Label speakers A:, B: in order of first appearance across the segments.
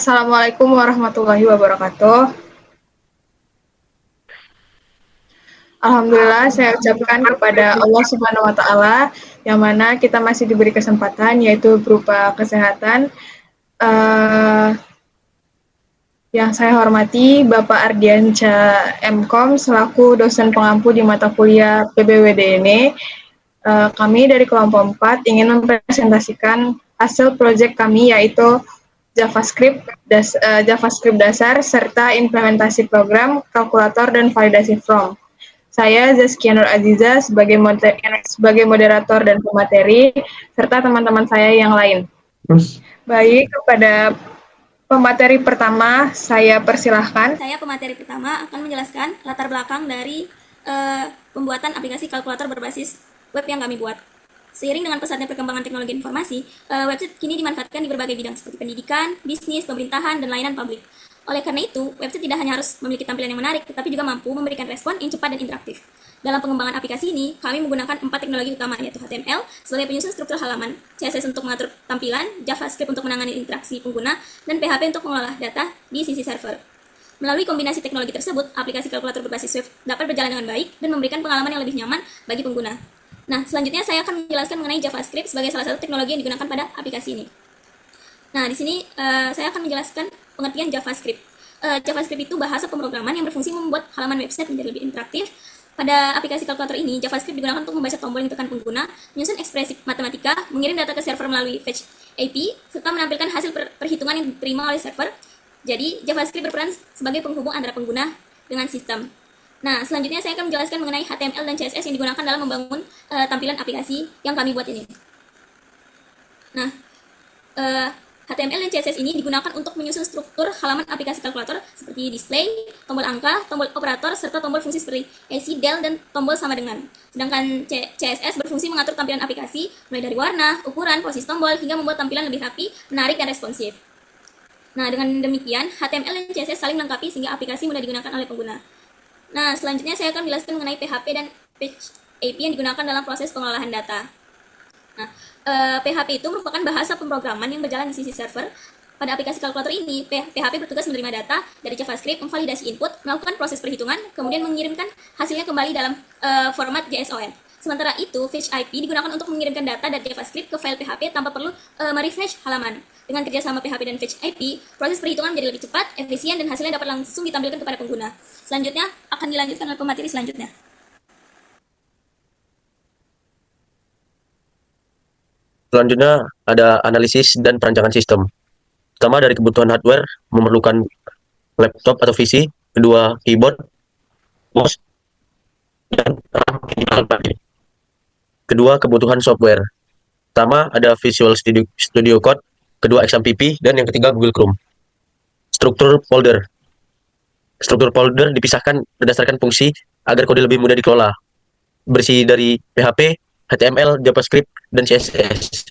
A: Assalamualaikum warahmatullahi wabarakatuh. Alhamdulillah saya ucapkan kepada Allah Subhanahu wa taala yang mana kita masih diberi kesempatan yaitu berupa kesehatan. Uh, yang saya hormati Bapak Ardianca Mkom selaku dosen pengampu di mata kuliah PBWD. Kami dari kelompok 4 ingin mempresentasikan hasil proyek kami yaitu JavaScript dasar serta implementasi program, kalkulator, dan validasi from. Saya Zaskia Nur Aziza sebagai moderator dan pemateri, serta teman-teman saya yang lain. Baik, kepada pemateri pertama, saya persilahkan.
B: Saya pemateri pertama akan menjelaskan latar belakang dari pembuatan aplikasi kalkulator berbasis web yang kami buat. Seiring dengan pesatnya perkembangan teknologi informasi, website kini dimanfaatkan di berbagai bidang seperti pendidikan, bisnis, pemerintahan, dan layanan publik. Oleh karena itu, website tidak hanya harus memiliki tampilan yang menarik, tetapi juga mampu memberikan respon yang cepat dan interaktif. Dalam pengembangan aplikasi ini, kami menggunakan 4 teknologi utama, yaitu HTML sebagai penyusun struktur halaman, CSS untuk mengatur tampilan, JavaScript untuk menangani interaksi pengguna, dan PHP untuk mengolah data di sisi server. Melalui kombinasi teknologi tersebut, aplikasi kalkulator berbasis web dapat berjalan dengan baik dan memberikan pengalaman yang lebih nyaman bagi pengguna. Nah, selanjutnya saya akan menjelaskan mengenai JavaScript sebagai salah satu teknologi yang digunakan pada aplikasi ini. Nah, di sini saya akan menjelaskan pengertian JavaScript. JavaScript itu bahasa pemrograman yang berfungsi membuat halaman website menjadi lebih interaktif. Pada aplikasi kalkulator ini, JavaScript digunakan untuk membaca tombol yang ditekan pengguna, menyusun ekspresi matematika, mengirim data ke server melalui Fetch API, serta menampilkan hasil perhitungan yang diterima oleh server. Jadi, JavaScript berperan sebagai penghubung antara pengguna dengan sistem. Nah, selanjutnya saya akan menjelaskan mengenai HTML dan CSS yang digunakan dalam membangun tampilan aplikasi yang kami buat ini. Nah, HTML dan CSS ini digunakan untuk menyusun struktur halaman aplikasi kalkulator seperti display, tombol angka, tombol operator, serta tombol fungsi seperti AC, del, dan tombol sama dengan. Sedangkan CSS berfungsi mengatur tampilan aplikasi mulai dari warna, ukuran, posisi tombol, hingga membuat tampilan lebih rapi, menarik, dan responsif. Nah, dengan demikian, HTML dan CSS saling melengkapi sehingga aplikasi mudah digunakan oleh pengguna. Nah, selanjutnya saya akan menjelaskan mengenai PHP dan Fetch API yang digunakan dalam proses pengolahan data. Nah, PHP itu merupakan bahasa pemrograman yang berjalan di sisi server. Pada aplikasi kalkulator ini, PHP bertugas menerima data dari JavaScript, memvalidasi input, melakukan proses perhitungan, kemudian mengirimkan hasilnya kembali dalam format JSON. Sementara itu, Fetch IP digunakan untuk mengirimkan data dari JavaScript ke file PHP tanpa perlu merefresh halaman. Dengan kerjasama PHP dan Fetch IP, proses perhitungan menjadi lebih cepat, efisien, dan hasilnya dapat langsung ditampilkan kepada pengguna. Selanjutnya, akan dilanjutkan oleh pemateri selanjutnya.
C: Selanjutnya ada analisis dan perancangan sistem. Pertama dari kebutuhan hardware memerlukan laptop atau PC, kedua keyboard, mouse, dan RAM. Kedua kebutuhan software. Pertama ada Visual Studio Code, kedua XMPP, dan yang ketiga Google Chrome. Struktur folder. Struktur folder dipisahkan berdasarkan fungsi agar kode lebih mudah dikelola. Bersih dari PHP, HTML, JavaScript, dan CSS.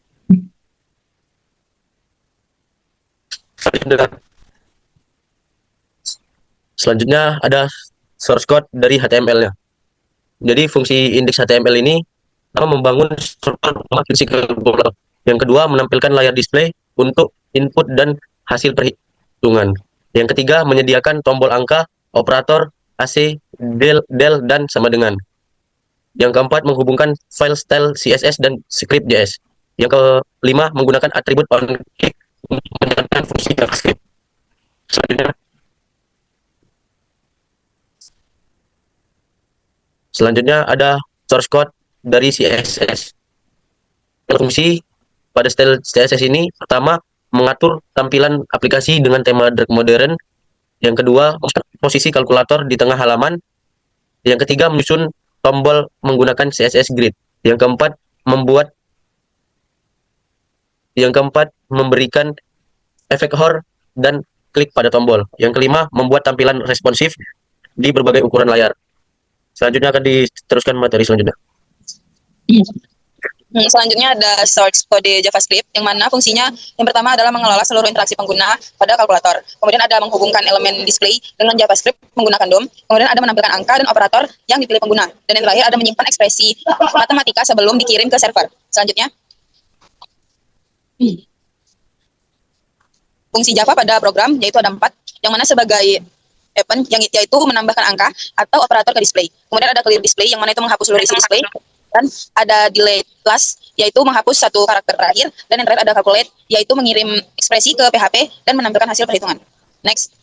C: Selanjutnya ada source code dari HTML-nya. Jadi fungsi indeks HTML ini membangun struktur physical block. Yang kedua menampilkan layar display untuk input dan hasil perhitungan. Yang ketiga menyediakan tombol angka, operator, AC, del, dan sama dengan. Yang keempat menghubungkan file style CSS dan script JS. Yang kelima menggunakan atribut onClick untuk menjalankan fungsi JavaScript. Selanjutnya ada source code dari CSS. Fungsi pada style CSS ini pertama mengatur tampilan aplikasi dengan tema dark modern. Yang kedua posisi kalkulator di tengah halaman. Yang ketiga menyusun tombol menggunakan CSS grid. Yang keempat memberikan efek hor dan klik pada tombol. Yang kelima membuat tampilan responsif di berbagai ukuran layar. Selanjutnya akan diteruskan materi selanjutnya.
D: Selanjutnya ada source kode JavaScript, yang mana fungsinya yang pertama adalah mengelola seluruh interaksi pengguna pada kalkulator. Kemudian ada menghubungkan elemen display dengan JavaScript menggunakan DOM. Kemudian ada menampilkan angka dan operator yang dipilih pengguna. Dan yang terakhir ada menyimpan ekspresi matematika sebelum dikirim ke server. Selanjutnya. fungsi Java pada program, yaitu ada 4, yang mana sebagai event, yang yaitu menambahkan angka atau operator ke display. Kemudian ada clear display, yang mana itu menghapus seluruh isi display. Dan ada delay class, yaitu menghapus satu karakter terakhir. Dan yang terakhir ada calculate, yaitu mengirim ekspresi ke PHP dan menampilkan hasil perhitungan. Next.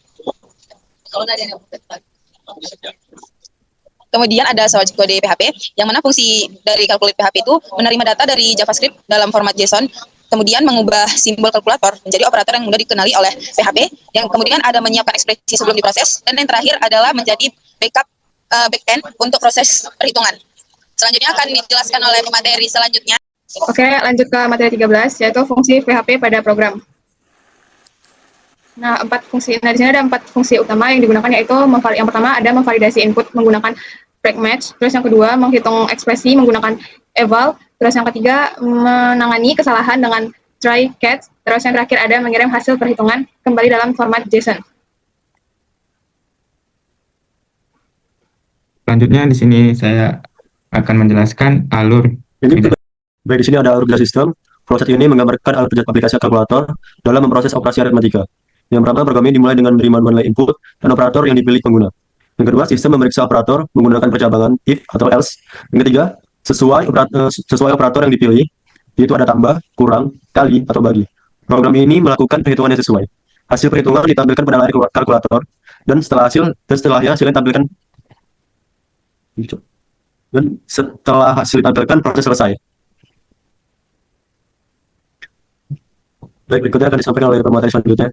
D: Kemudian ada source kode PHP, yang mana fungsi dari calculate PHP itu menerima data dari JavaScript dalam format JSON, kemudian mengubah simbol kalkulator menjadi operator yang mudah dikenali oleh PHP, yang kemudian ada menyiapkan ekspresi sebelum diproses, dan yang terakhir adalah menjadi backup backend untuk proses perhitungan. Selanjutnya akan dijelaskan oleh pemateri selanjutnya.
A: Oke, lanjut ke materi 13, yaitu fungsi PHP pada program. Nah, di sini ada 4 fungsi utama yang digunakan, yaitu yang pertama ada memvalidasi input menggunakan break match, terus yang kedua menghitung ekspresi menggunakan eval, terus yang ketiga menangani kesalahan dengan try catch, terus yang terakhir ada mengirim hasil perhitungan kembali dalam format JSON.
E: Selanjutnya di sini saya akan menjelaskan alur.
C: Baik, di sini ada alur kerja sistem. Proses ini menggambarkan alur kerja aplikasi kalkulator dalam memproses operasi aritmatika. Yang pertama, program ini dimulai dengan menerima dua nilai input dan operator yang dipilih pengguna. Yang kedua, sistem memeriksa operator menggunakan percabangan if atau else. Yang ketiga, sesuai operator yang dipilih, yaitu ada tambah, kurang, kali, atau bagi. Program ini melakukan perhitungan yang sesuai. Hasil perhitungan ditampilkan pada layar kalkulator, dan setelahnya hasilnya ditampilkan. Dan setelah hasil ditampilkan, proses selesai. Baik, berikutnya akan disampaikan oleh pemateri selanjutnya.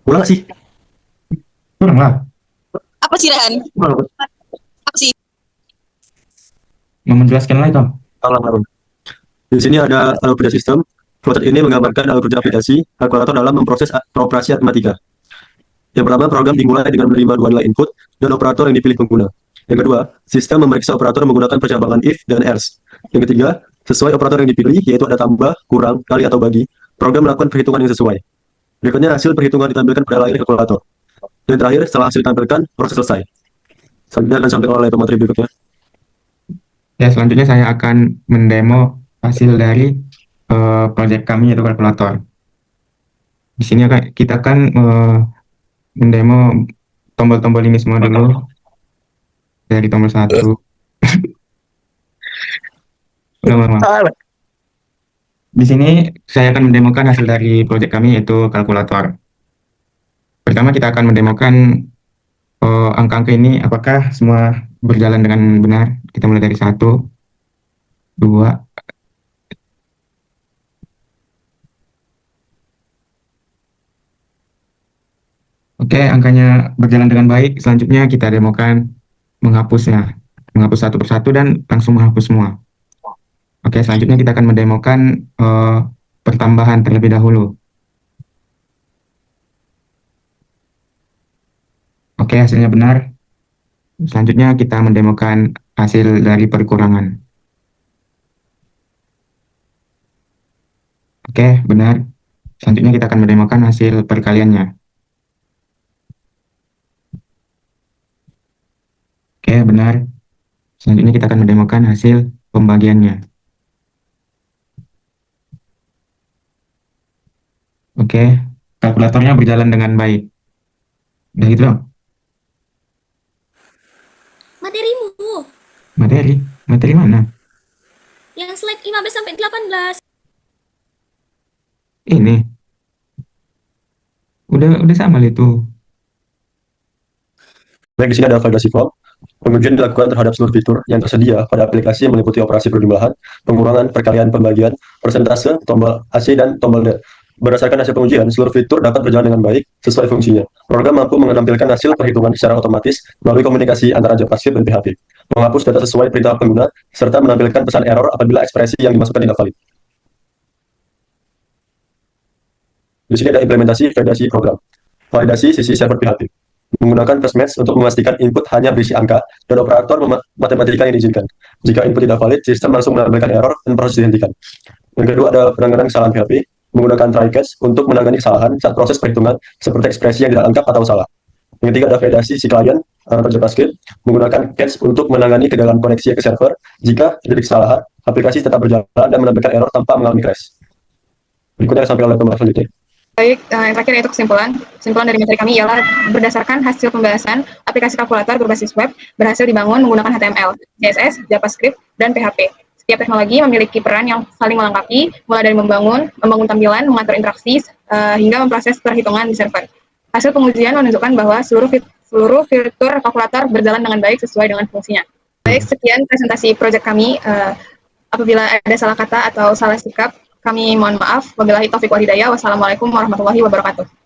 C: Ulang nggak sih?
E: Kurang lah.
D: Apa sih, Rehan? Apa sih?
E: Mau menjelaskan lagi, Tom?
C: Ulang. Di sini ada alur kerja sistem. Proses ini menggambarkan alur kerja aplikasi kalkulator dalam memproses operasi aritmatika. Yang pertama, program dimulai dengan menerima dua nilai input dan operator yang dipilih pengguna. Yang kedua, sistem memeriksa operator menggunakan percabangan if dan else. Yang ketiga, sesuai operator yang dipilih, yaitu ada tambah, kurang, kali, atau bagi, program melakukan perhitungan yang sesuai. Berikutnya, hasil perhitungan ditampilkan pada layar kalkulator. Dan terakhir, setelah hasil ditampilkan, proses selesai. Selanjutnya akan disampaikan oleh pemateri berikutnya.
E: Ya, selanjutnya saya akan mendemo hasil dari proyek kami, yaitu kalkulator. Di sini kita akan mendemo tombol-tombol ini semua dulu. Dari tombol 1. Di sini saya akan mendemokan hasil dari proyek kami, yaitu kalkulator. Pertama kita akan mendemokan angka-angka ini apakah semua berjalan dengan benar. Kita mulai dari 1, 2, oke, angkanya berjalan dengan baik. Selanjutnya kita demokan menghapusnya, menghapus satu persatu dan langsung menghapus semua. Oke, selanjutnya kita akan mendemokan pertambahan terlebih dahulu. Oke, hasilnya benar. Selanjutnya kita mendemokan hasil dari perkurangan. Oke, benar. Selanjutnya kita akan mendemokan hasil perkaliannya. Oke, benar. Selanjutnya kita akan mendemokan hasil pembagiannya. Oke, kalkulatornya berjalan dengan baik. Udah gitu dong?
B: Materimu.
E: Materi mana?
B: Yang slide 15 sampai 18.
E: Ini. Udah sama itu.
C: Baik, di sini ada validasi form. Pengujian dilakukan terhadap seluruh fitur yang tersedia pada aplikasi yang meliputi operasi perjumlahan, pengurangan, perkalian, pembagian, persentase, tombol AC, dan tombol D. Berdasarkan hasil pengujian, seluruh fitur dapat berjalan dengan baik sesuai fungsinya. Program mampu menampilkan hasil perhitungan secara otomatis melalui komunikasi antara JavaScript dan PHP, menghapus data sesuai perintah pengguna, serta menampilkan pesan error apabila ekspresi yang dimasukkan tidak valid. Di sini ada implementasi validasi program. Validasi sisi server PHP. Menggunakan plus match untuk memastikan input hanya berisi angka dan operator matematika yang diizinkan. Jika input tidak valid, sistem langsung menampilkan error dan proses dihentikan. Yang kedua ada penanganan kesalahan PHP. Menggunakan try catch untuk menangani kesalahan saat proses perhitungan seperti ekspresi yang tidak lengkap atau salah. Yang ketiga ada validasi si klien atau JavaScript. Menggunakan catch untuk menangani kegagalan koneksi ke server. Jika terjadi kesalahan, aplikasi tetap berjalan dan menampilkan error tanpa mengalami crash. Berikutnya sampai oleh pembahasan selanjutnya.
A: Baik, yang terakhir yaitu kesimpulan. Kesimpulan dari materi kami ialah berdasarkan hasil pembahasan, aplikasi kalkulator berbasis web berhasil dibangun menggunakan HTML, CSS, JavaScript, dan PHP. Setiap teknologi memiliki peran yang saling melengkapi, mulai dari membangun tampilan, mengatur interaksi, hingga memproses perhitungan di server. Hasil pengujian menunjukkan bahwa seluruh fitur kalkulator berjalan dengan baik sesuai dengan fungsinya. Baik, sekian presentasi proyek kami. Apabila ada salah kata atau salah sikap, kami mohon maaf. Wabillahi taufiq wal hidayah. Wassalamualaikum warahmatullahi wabarakatuh.